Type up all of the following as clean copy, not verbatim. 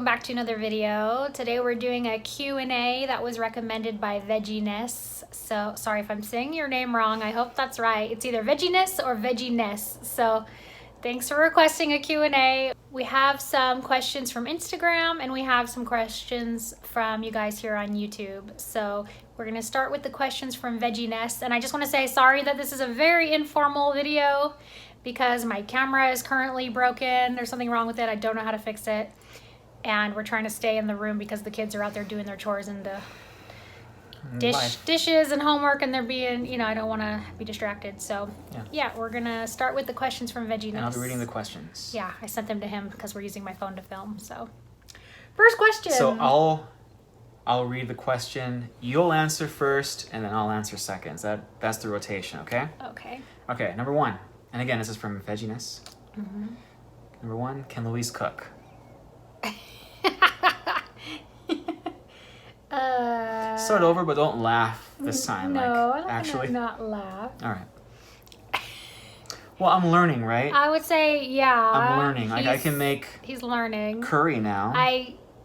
welcome back to another video. Today we're doing a Q&A that was recommended by Veggie Nut. So sorry if I'm saying your name wrong. I hope that's right. It's either Veggie Nut or Veggie Nut. So thanks for requesting a Q&A. We have some questions from Instagram and we have some questions from you guys here on YouTube. So we're gonna start with the questions from Veggie Nut. And I just wanna say sorry that this is a very informal video because my camera is currently broken. There's something wrong with it. I don't know how to fix it. And we're trying to stay in the room because the kids are out there doing their chores and the dishes and homework, and they're being, you know, I don't want to be distracted. So yeah, we're gonna start with the questions from Veggie Nut. And I'll be reading the questions. Yeah, I sent them to him because we're using my phone to film. So first question. So I'll read the question. You'll answer first, and then I'll answer second. That's the rotation, okay? Okay. Okay, number one. And again, this is from Veggie Nut. Mm-hmm. Number one, can Louise cook? Start over, but don't laugh this time. No, like, actually, not laugh. All right. Well, I'm learning, right? I would say, yeah. I'm learning. Like, I can make. He's learning. Curry now.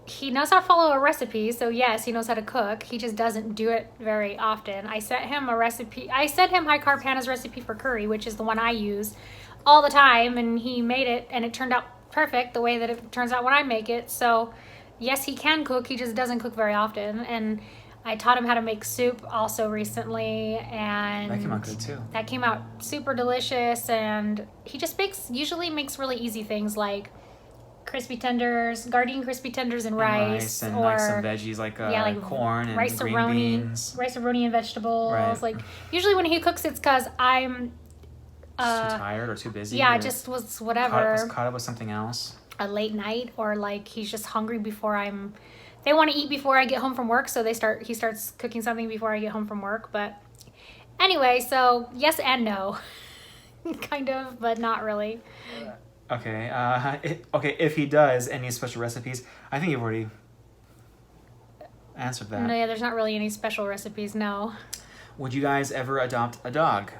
He knows how to follow a recipe, so yes, he knows how to cook. He just doesn't do it very often. I sent him a recipe. I sent him High Carb Hannah's recipe for curry, which is the one I use all the time, and he made it, and it turned out perfect the way that it turns out when I make it. So yes, he can cook. He just doesn't cook very often. And I taught him how to make soup also recently, and that came out good too. That came out super delicious, and he just usually makes really easy things like crispy tenders, Gardein crispy tenders and rice, and or like some veggies like corn and green beans, rice-a-roni and vegetables. Right. Like usually when he cooks, it's because I'm too tired or too busy. Yeah, just was whatever. Caught up with something else. A late night, or like he's just hungry before they want to eat before I get home from work, so he starts cooking something before I get home from work. But anyway, so yes and no. Kind of, but not really. Okay, if he does any special recipes, I think you've already answered that. No, yeah, there's not really any special recipes, no. Would you guys ever adopt a dog?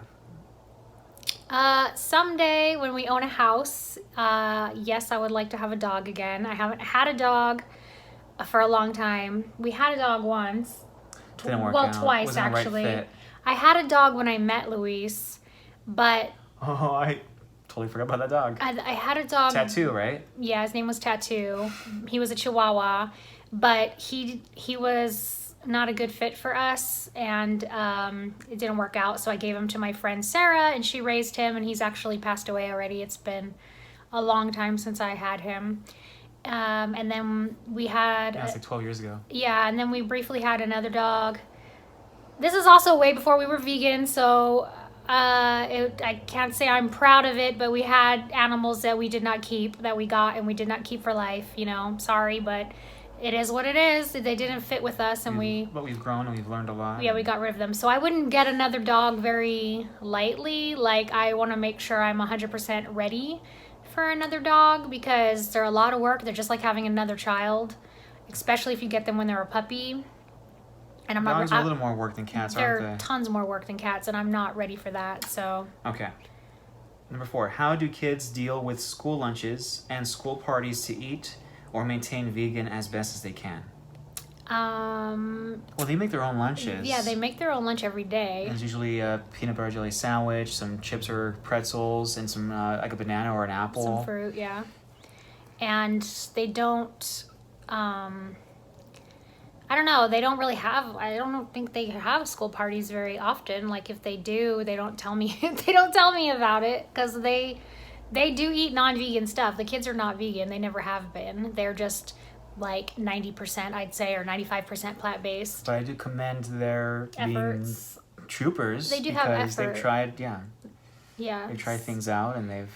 Someday when we own a house, yes, I would like to have a dog again. I haven't had a dog for a long time. We had a dog once. Didn't work out. Twice, Wasn't actually. The right fit. I had a dog when I met Louise, but... Oh, I totally forgot about that dog. I had a dog... Tattoo, right? Yeah, his name was Tattoo. He was a Chihuahua, but he was not a good fit for us, and it didn't work out, so I gave him to my friend Sarah, and she raised him, and he's actually passed away already. It's been a long time since I had him. And then we had... Yeah, it's like 12 years ago. Yeah, and then we briefly had another dog. This is also way before we were vegan, so... I can't say I'm proud of it, but we had animals that we did not keep, that we got, and we did not keep for life, you know. Sorry, but it is what it is. They didn't fit with us, and But we've grown and we've learned a lot. Yeah, we got rid of them. So I wouldn't get another dog very lightly. Like, I want to make sure I'm 100% ready for another dog because they're a lot of work. They're just like having another child, especially if you get them when they're a puppy. And Dogs are a little more work than cats, aren't they? They're tons more work than cats, and I'm not ready for that, so... Okay. Number 4. How do kids deal with school lunches and school parties to eat or maintain vegan as best as they can? Well, they make their own lunches. Yeah, they make their own lunch every day. There's usually a peanut butter jelly sandwich, some chips or pretzels, and some like a banana or an apple. Some fruit, yeah. And they don't... I don't know, they don't really have, I don't think they have school parties very often. Like, if they do, they don't tell me, they don't tell me about it, because they do eat non-vegan stuff. The kids are not vegan, they never have been. They're just like 90%, I'd say, or 95% plant-based. But I do commend their efforts. Being troopers. They do have effort. Because they've tried, Yeah. They've tried things out, and they've...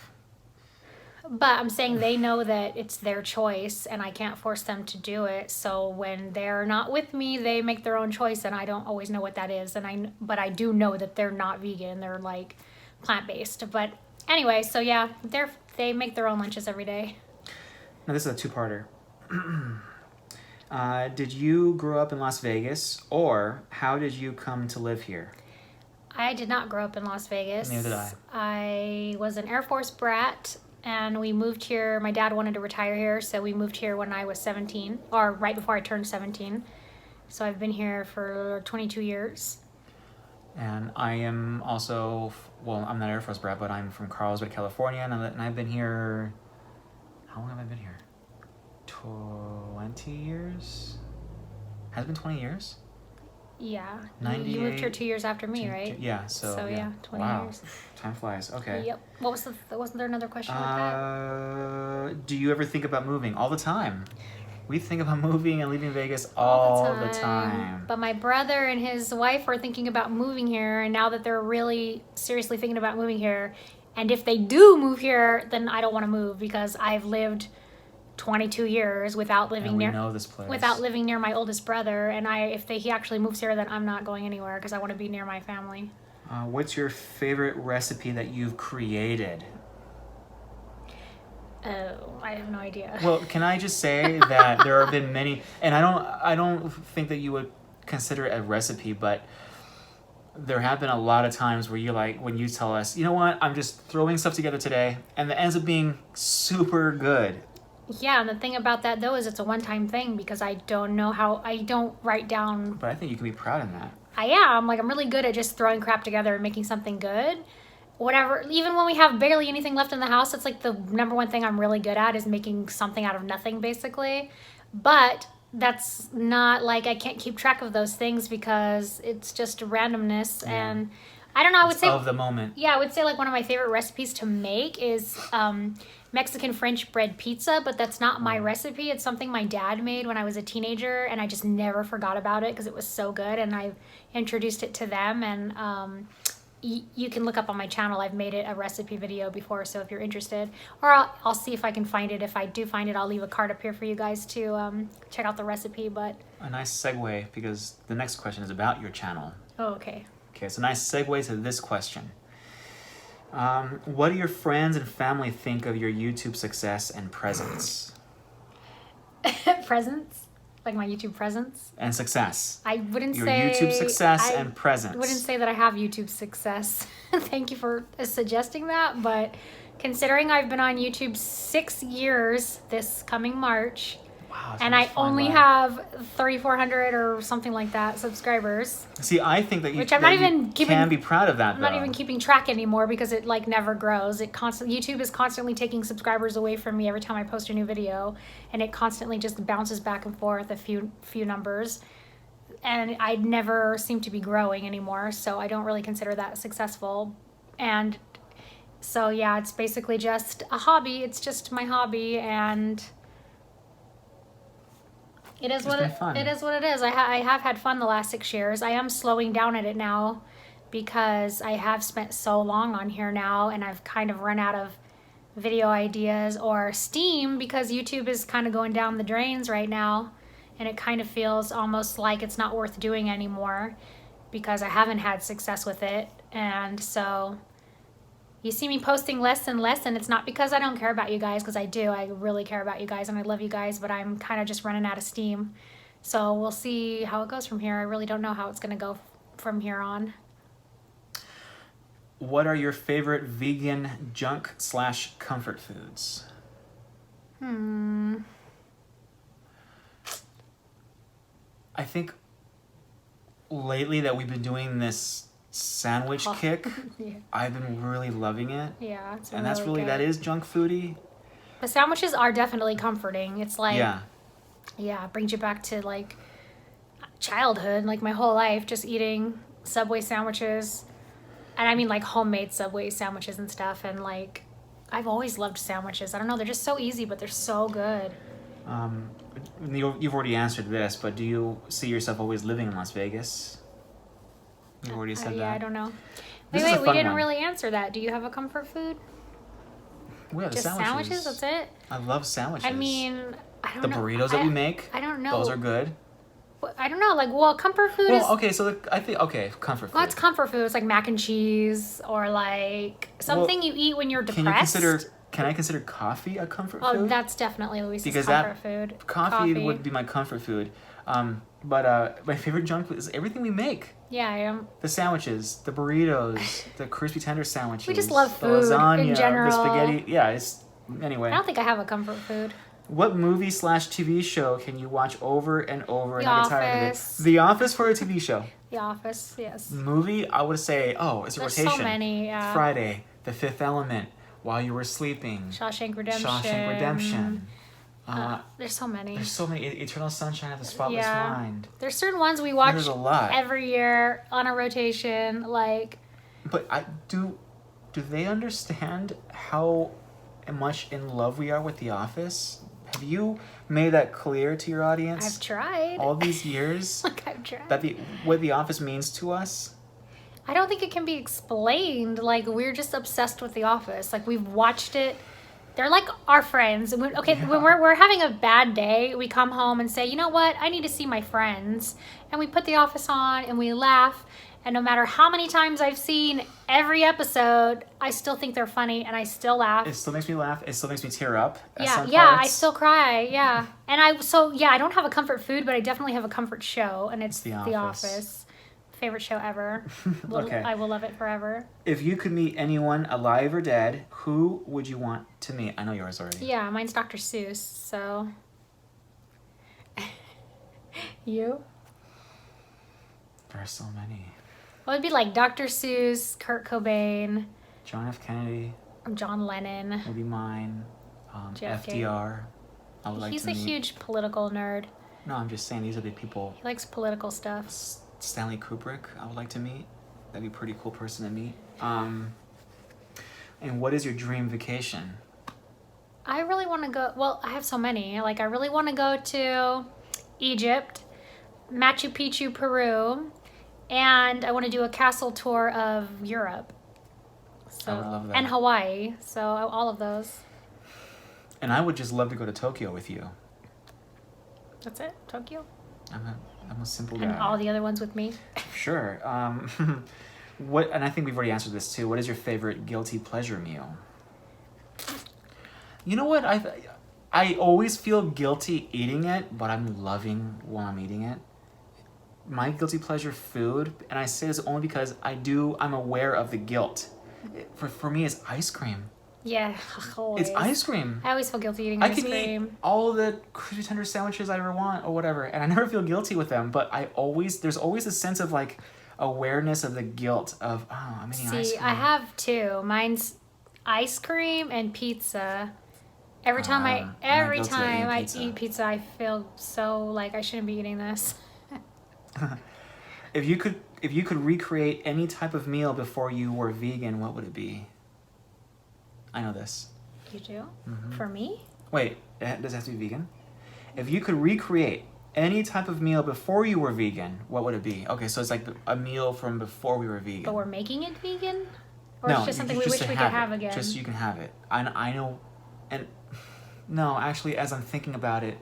But I'm saying they know that it's their choice and I can't force them to do it. So when they're not with me, they make their own choice, and I don't always know what that is. But I do know that they're not vegan. They're like plant-based. But anyway, so yeah, they make their own lunches every day. Now this is a two-parter. Did you grow up in Las Vegas, or how did you come to live here? I did not grow up in Las Vegas. Neither did I. I was an Air Force brat. and we moved here. My dad wanted to retire here, so we moved here when I was 17, or right before I turned 17. So I've been here for 22 years. And I am also, well, I'm not Air Force brat, but I'm from Carlsbad, California, and I've been here, how long have I been here? 20 years? Has it been 20 years? Yeah. 98. You moved here 2 years after me, right? Yeah, so yeah, 20 wow. years. Time flies. Okay. Yep. Wasn't there another question like that? Do you ever think about moving? All the time. We think about moving and leaving Vegas all the time. But my brother and his wife are thinking about moving here, and now that they're really seriously thinking about moving here, and if they do move here, then I don't want to move because I've lived 22 years without living near know this place. without living near my oldest brother, and he actually moves here, then I'm not going anywhere because I want to be near my family. What's your favorite recipe that you've created? Oh, I have no idea. Well, can I just say that there have been many, and I don't think that you would consider it a recipe, but there have been a lot of times where you like, when you tell us, you know what, I'm just throwing stuff together today, and it ends up being super good. Yeah, and the thing about that though is it's a one-time thing because I don't write down. But I think you can be proud in that. I am. Like, I'm really good at just throwing crap together and making something good. Whatever, even when we have barely anything left in the house, it's like the number one thing I'm really good at is making something out of nothing, basically. But that's not like I can't keep track of those things because it's just randomness. Yeah. And I don't know, I would say of the moment. Yeah, I would say like one of my favorite recipes to make is Mexican French bread pizza, but that's not my recipe. It's something my dad made when I was a teenager, and I just never forgot about it because it was so good, and I introduced it to them. And you can look up on my channel. I've made it a recipe video before, so if you're interested, or I'll see if I can find it. If I do find it, I'll leave a card up here for you guys to check out the recipe. But a nice segue, because the next question is about your channel. Oh, okay. Okay, so nice segue to this question. What do your friends and family think of your YouTube success and presence? Presence? Like my YouTube presence? And success. I wouldn't your say... Your YouTube success and presence. I wouldn't say that I have YouTube success. Thank you for suggesting that, but considering I've been on YouTube 6 years this coming March... Wow, and I only have 3,400 or something like that subscribers. See, I think that you, which I'm not even keeping, can be proud of that. I'm not even keeping track anymore because it like never grows. YouTube is constantly taking subscribers away from me every time I post a new video, and it constantly just bounces back and forth a few numbers, and I never seem to be growing anymore. So I don't really consider that successful, and so yeah, it's basically just a hobby. It's just my hobby, and it is what it is. I have had fun the last 6 years. I am slowing down at it now because I have spent so long on here now, and I've kind of run out of video ideas or steam because YouTube is kind of going down the drains right now, and it kind of feels almost like it's not worth doing anymore because I haven't had success with it. And so you see me posting less and less, and it's not because I don't care about you guys, because I do. I really care about you guys, and I love you guys, but I'm kind of just running out of steam. So we'll see how it goes from here. I really don't know how it's going to go from here on. What are your favorite vegan junk/comfort foods? I think lately that we've been doing this sandwich kick. Yeah. I've been really loving it. Yeah, it's and that's really, that is junk foodie. The sandwiches are definitely comforting. It's like, yeah, it brings you back to like childhood, like my whole life, just eating Subway sandwiches. And I mean like homemade Subway sandwiches and stuff. And like, I've always loved sandwiches. I don't know, they're just so easy, but they're so good. You've already answered this, but do you see yourself always living in Las Vegas? You already said that. Yeah, I don't know. Wait, we didn't really answer that. Do you have a comfort food? We have just sandwiches. That's it. I love sandwiches. I mean, I don't know. The burritos that we make. I don't know. Those are good. I don't know. Like, well, comfort food is... okay, so I think, comfort food. Well, it's comfort food. It's like mac and cheese or like something you eat when you're depressed. Can I consider coffee a comfort food? Oh, that's definitely Louise's comfort food. Coffee would be my comfort food. But my favorite junk food is everything we make. Yeah, I am. The sandwiches, the burritos, the crispy tender sandwiches. We just love food the lasagna, in general. The spaghetti. Yeah, Anyway. I don't think I have a comfort food. What movie/TV show can you watch over and over and The not get tired of Office. it? The Office for a TV show. The Office, yes. Movie, I would say, it's a There's rotation. so many, yeah. Friday, The Fifth Element, While You Were Sleeping, Shawshank Redemption. There's so many. There's so many. Eternal Sunshine of the Spotless Mind. There's certain ones we watch There's a lot. every year on a rotation, like... But do they understand how much in love we are with The Office? Have you made that clear to your audience? I've tried. All these years? Like, I've tried. That what The Office means to us? I don't think it can be explained. Like, we're just obsessed with The Office. Like, we've watched it. They're like our friends. When we're having a bad day, we come home and say, you know what? I need to see my friends. And we put The Office on and we laugh. And no matter how many times I've seen every episode, I still think they're funny and I still laugh. It still makes me laugh. It still makes me tear up. I still cry. Yeah. And I don't have a comfort food, but I definitely have a comfort show, and it's The Office. Favorite show ever. Okay. I will love it forever. If you could meet anyone, alive or dead, who would you want to meet? I know yours already. Yeah, mine's Dr. Seuss, so... You? There are so many. Well, it'd be like Dr. Seuss, Kurt Cobain, John F. Kennedy John Lennon. would be mine. JFK. FDR. I would like He's to a meet. huge political nerd. No, I'm just saying these are the people. He likes political stuff. Stanley Kubrick, I would like to meet. That'd be a pretty cool person to meet. And what is your dream vacation? I really want to go... Well, I have so many. Like, I really want to go to Egypt, Machu Picchu, Peru, and I want to do a castle tour of Europe. So, I would love that. And Hawaii. So, all of those. And I would just love to go to Tokyo with you. That's it? Tokyo? I'm a simple guy. And all the other ones with me? Sure. And I think we've already answered this too. What is your favorite guilty pleasure meal? You know what? I always feel guilty eating it, but I'm loving while I'm eating it. My guilty pleasure food, and I say this only because I'm aware of the guilt. For me, it's ice cream. Yeah, always. It's ice cream. I always feel guilty eating I ice can cream. eat all the crispy tender sandwiches I ever want or whatever, and I never feel guilty with them, but there's always a sense of like awareness of the guilt of, I'm eating ice cream. I have two. Mine's ice cream and pizza. Every time I eat pizza, I feel so like I shouldn't be eating this. If you could recreate any type of meal before you were vegan, what would it be? I know this. You do? Mm-hmm. For me? Wait, does it have to be vegan? If you could recreate any type of meal before you were vegan, what would it be? Okay, so it's like a meal from before we were vegan. But we're making it vegan? Or No, it's just something we just wish to we could have again? Just so you can have it. I know, and no, actually, as I'm thinking about it,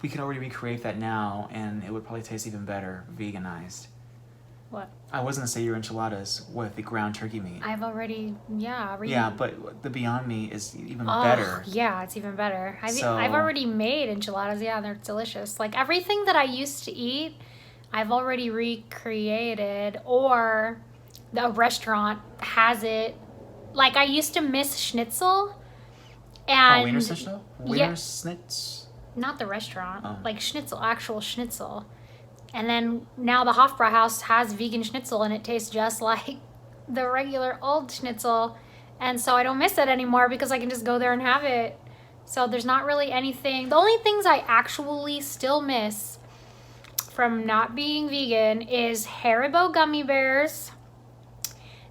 we can already recreate that now, and it would probably taste even better veganized. What? I was gonna say your enchiladas with the ground turkey meat. I've already, Yeah, but the Beyond Meat is even better. Yeah, it's even better. I've So- already made enchiladas. Yeah, they're delicious. Like everything that I used to eat, I've already recreated, or the restaurant has it. Like I used to miss schnitzel, and Wiener Schnitzel? Wiener Schnitz? not the restaurant, Oh. like schnitzel, actual schnitzel. And then now the Hofbrauhaus has vegan schnitzel, and it tastes just like the regular old schnitzel. And so I don't miss it anymore because I can just go there and have it. So there's not really anything. The only things I actually still miss from not being vegan is Haribo gummy bears,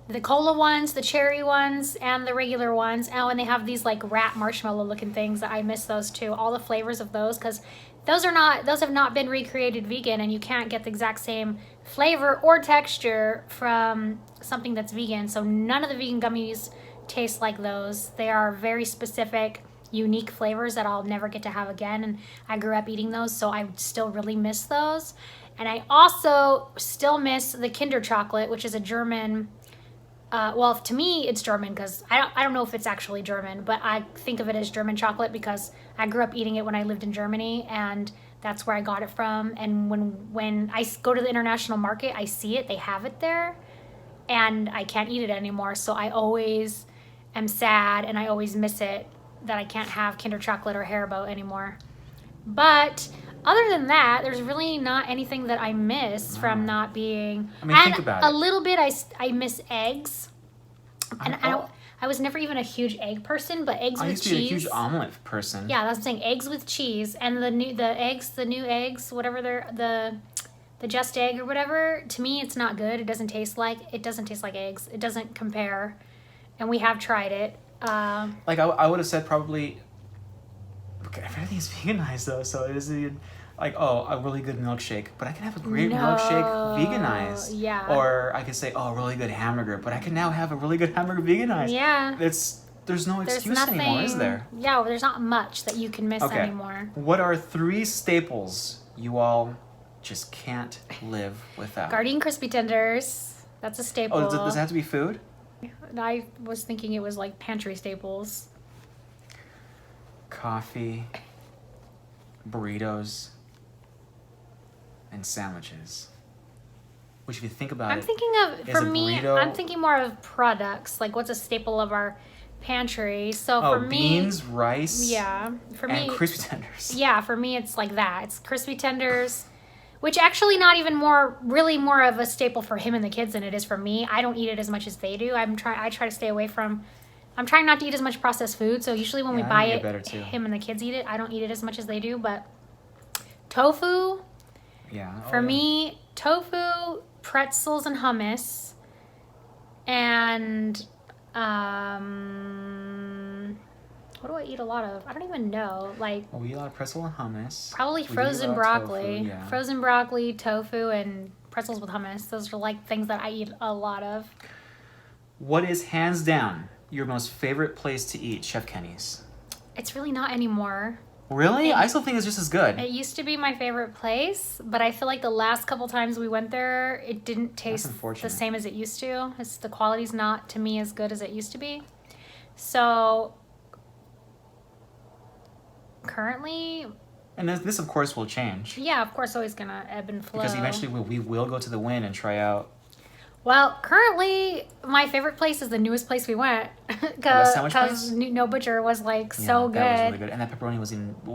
the cola ones, the cherry ones, and the regular ones. And when they have these like rat marshmallow looking things, I miss those too. All the flavors of those, because those have not been recreated vegan, and you can't get the exact same flavor or texture from something that's vegan. So none of the vegan gummies taste like those. They are very specific, unique flavors that I'll never get to have again. And I grew up eating those, so I still really miss those. And I also still miss the Kinder chocolate, which is a German. Well, to me, it's German because I don't know if it's actually German, but I think of it as German chocolate because I grew up eating it when I lived in Germany, and that's where I got it from. And when I go to the international market, I see it, they have it there, and I can't eat it anymore. So I always am sad and I always miss it that I can't have Kinder Chocolate or Haribo anymore. But other than that, there's really not anything that I miss from not being. I mean, think about a it. little bit, I miss eggs, and I was never even a huge egg person, but eggs with cheese. I used to be a huge omelet person. Yeah, that's what I'm saying. Eggs with cheese and the new eggs, whatever they're the Just Egg or whatever. To me, it's not good. It doesn't taste like eggs. It doesn't compare, and we have tried it. Like I would have said probably. Okay, everything's veganized though, so it isn't like a really good milkshake, but I can have a great milkshake veganized. Yeah. Or I could say a really good hamburger, but I can now have a really good hamburger veganized. Yeah. There's no excuse anymore, is there? Yeah, well, there's not much that you can miss anymore. What are 3 staples you all just can't live without? Gardein Crispy Tenders. That's a staple. Oh, does it have to be food? I was thinking it was like pantry staples. Coffee, burritos, and sandwiches. Which, if you think about I'm thinking more of products. Like, what's a staple of our pantry? So for me, beans, rice, and crispy tenders. Yeah, for me, it's like that. It's crispy tenders, which actually not even really more of a staple for him and the kids than it is for me. I don't eat it as much as they do. I try to stay away from. I'm trying not to eat as much processed food, so usually when we buy it, him and the kids eat it. I don't eat it as much as they do, but tofu. Yeah. For me, tofu, pretzels, and hummus, and what do I eat a lot of? I don't even know. Like, we eat a lot of pretzel and hummus. Probably frozen broccoli. Tofu, yeah. Frozen broccoli, tofu, and pretzels with hummus. Those are like things that I eat a lot of. What is hands down your most favorite place to eat, Chef Kenny's? It's really not anymore. Really? I still think it's just as good. It used to be my favorite place, but I feel like the last couple times we went there, it didn't taste the same as it used to. The quality's not, to me, as good as it used to be. So, currently... And this, of course, will change. Yeah, of course, always going to ebb and flow. Because eventually we will go to the Win and try out... Well, currently, my favorite place is the newest place we went. Because No Butcher was so good. That was really good. And that pepperoni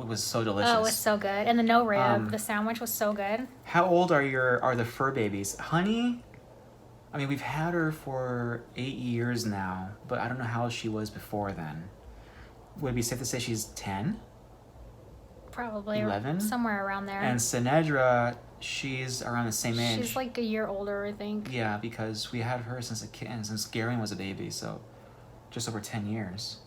was so delicious. Oh, it was so good. And the no rib, the sandwich was so good. How old are the fur babies? Honey, I mean, we've had her for 8 years now, but I don't know how old she was before then. Would it be safe to say she's 10? Probably 11? Somewhere around there. And Sinedra, she's around the same age. She's like a year older, I think. Yeah, because we had her since since Garion was a baby, so just over 10 years.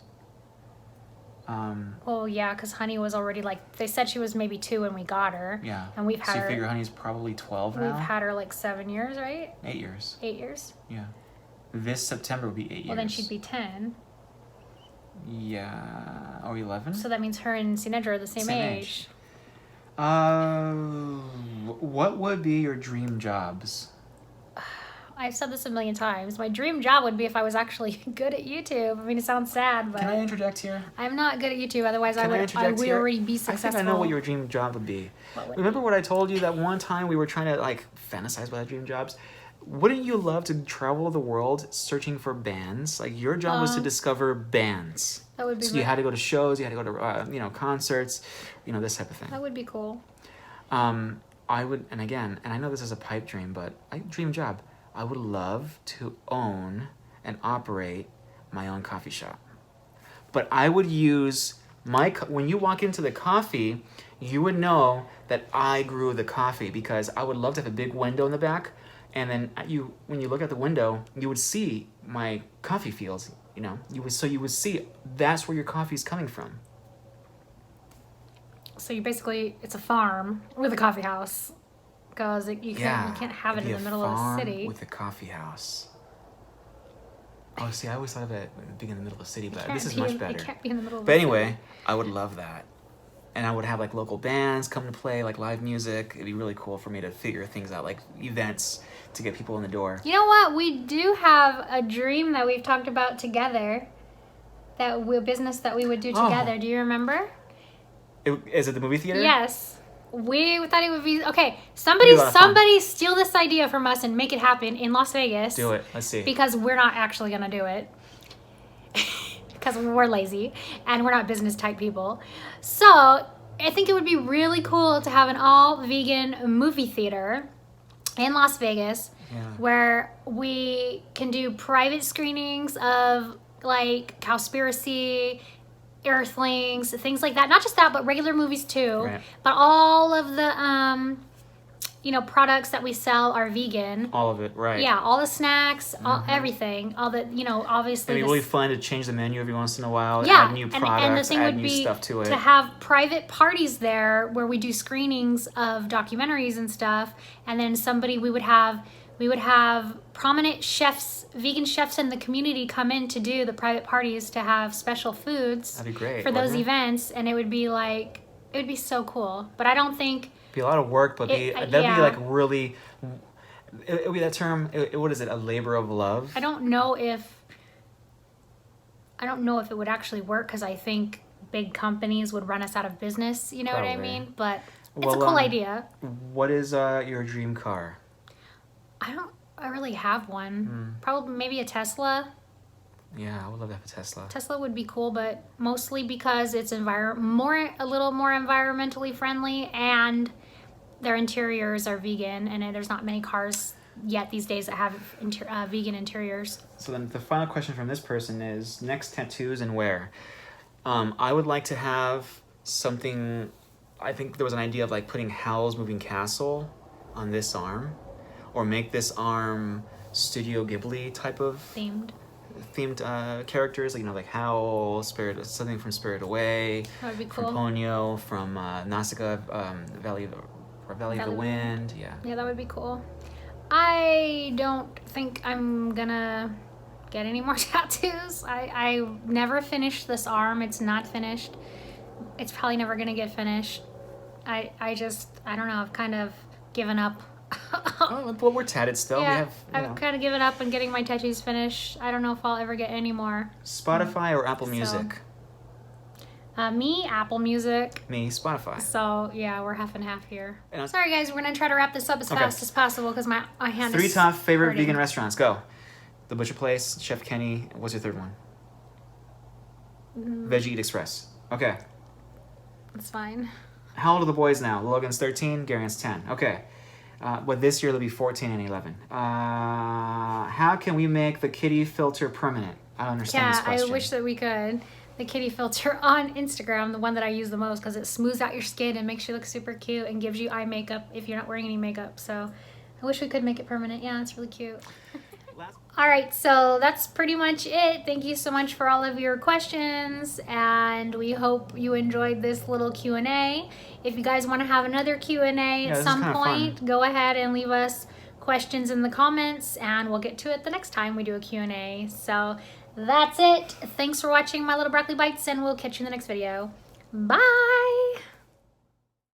Well, yeah, because Honey was already they said she was maybe 2 when we got her. Yeah. And we've had her. So you figure Honey's probably 12 now? We've had her 7 years, right? 8 years. 8 years? Yeah. This September will be 8 years. Well, then she'd be 10. Yeah. Or 11? So that means her and Sinedra are the same age. What would be your dream jobs? I've said this a million times. My dream job would be if I was actually good at YouTube. I mean, it sounds sad, but... Can I interject here? I'm not good at YouTube, otherwise I would already be successful. I think I know what your dream job would be. Remember what I told you that one time we were trying to fantasize about our dream jobs? Wouldn't you love to travel the world searching for bands? Your job was to discover bands. That would be So you had to go to shows, you had to go to concerts, this type of thing. That would be cool. I would, and I know this is a pipe dream, but dream job. I would love to own and operate my own coffee shop. But I would use when you walk into the coffee, you would know that I grew the coffee, because I would love to have a big window in the back. And then when you look at the window, you would see my coffee fields, you would see that's where your coffee is coming from. So it's a farm with a coffee house, because you can't have it in the middle of the city. With a coffee house. Oh, see, I always thought of it being in the middle of the city, but this is much better. It can't be in the middle of the city. But anyway, I would love that. And I would have local bands come to play, live music. It'd be really cool for me to figure things out, events to get people in the door. You know what? We do have a dream that we've talked about together. Business that we would do together. Do you remember? Is it the movie theater? Yes. We thought it would be... Okay, somebody steal this idea from us and make it happen in Las Vegas. Do it. Let's see. Because we're not actually going to do it. because we're lazy and we're not business type people. So I think it would be really cool to have an all vegan movie theater in Las Vegas, where we can do private screenings of like Cowspiracy, Earthlings, things like that. Not just that, but regular movies too. Right. But all of the products that we sell are vegan. All of it, right? Yeah, all the snacks, everything, all the obviously. It'd be really fun to change the menu every once in a while. Yeah, add new products, and the thing add would new be stuff to it. to have private parties there where we do screenings of documentaries and stuff, and then we would have prominent chefs, vegan chefs in the community come in to do the private parties to have special foods. That'd be great for those events, and it would be so cool. But I don't think be a lot of work, but that'd be like really. It would be that term. What is it? A labor of love. I don't know if it would actually work, because I think big companies would run us out of business. You know what I mean? But it's a cool idea. What is your dream car? I really have one. Probably maybe a Tesla. Yeah, I would love to have a Tesla. Tesla would be cool, but mostly because it's a little more environmentally friendly, and their interiors are vegan, and there's not many cars yet these days that have vegan interiors. So then the final question from this person is, next tattoos and where? I would like to have something, I think there was an idea of like putting Howl's Moving Castle on this arm, or make this arm Studio Ghibli type of themed characters, like Howl, something from Spirited Away. That would be cool. From Ponyo, from Nausicaa, Valley of the Wind. Yeah, that would be cool. I don't think I'm gonna get any more tattoos. I never finished this arm. It's not finished. It's probably never gonna get finished. I don't know. I've kind of given up. Oh, well, we're tatted still. Yeah, I've kind of given up on getting my tattoos finished. I don't know if I'll ever get any more. Spotify or Apple Music? Me, Apple Music. Me, Spotify. So, yeah, we're half and half here. Sorry, guys. We're going to try to wrap this up as fast as possible, because my hand is 3 top favorite hurting. vegan restaurants. Go. The Butcher Place, Chef Kenny. What's your third one? Veggie Eat Express. Okay. That's fine. How old are the boys now? Logan's 13, Garion's 10. Okay. But this year they'll be 14 and 11. How can we make the kitty filter permanent? I don't understand this question. I wish that we could. The kitty filter on Instagram, the one that I use the most, because it smooths out your skin and makes you look super cute and gives you eye makeup if you're not wearing any makeup. So I wish we could make it permanent. Yeah, it's really cute. All right, so that's pretty much it. Thank you so much for all of your questions, and we hope you enjoyed this little Q&A. If you guys want to have another Q&A at some point, go ahead and leave us questions in the comments, and we'll get to it the next time we do a Q&A. So that's it. Thanks for watching my little broccoli bites, and we'll catch you in the next video. Bye!